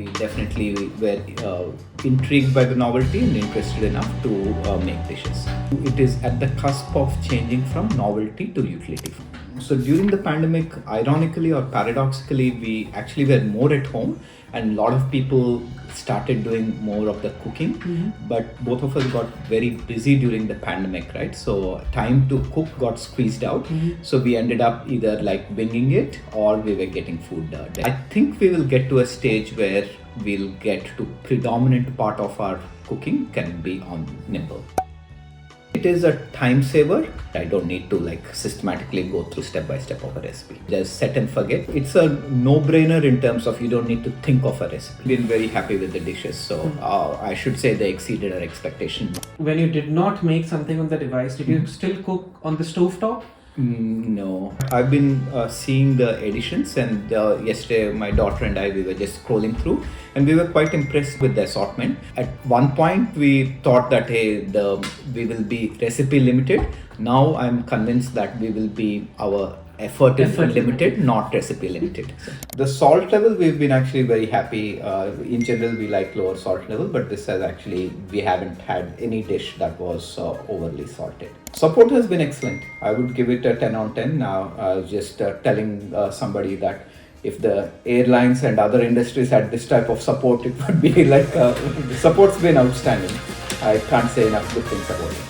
we definitely were intrigued by the novelty and interested enough to make dishes. It is at the cusp of changing from novelty to utility. So during the pandemic, ironically or paradoxically, we actually were more at home, and a lot of people started doing more of the cooking. But both of us got very busy during the pandemic, right? So time to cook got squeezed out. So we ended up either like winging it or we were getting food. I think we will get to a stage where we'll get to predominant part of our cooking can be on Nymble. It is a time saver. I don't need to like systematically go through step by step of a recipe. Just set and forget. It's a no-brainer in terms of you don't need to think of a recipe. Been very happy with the dishes, so I should say they exceeded our expectation. When you did not make something on the device, did you still cook on the stovetop? No, I've been seeing the editions, and yesterday my daughter and I, we were just scrolling through and we were quite impressed with the assortment. At one point we thought that we will be recipe limited. Now I'm convinced that we will be our effort limited, not recipe limited. The salt level, we've been actually very happy. In general, we like lower salt level, but this has actually, we haven't had any dish that was overly salted. Support has been excellent. I would give it a 10 on 10. Now, I was just telling somebody that if the airlines and other industries had this type of support, it would be like, support's been outstanding. I can't say enough good things about it.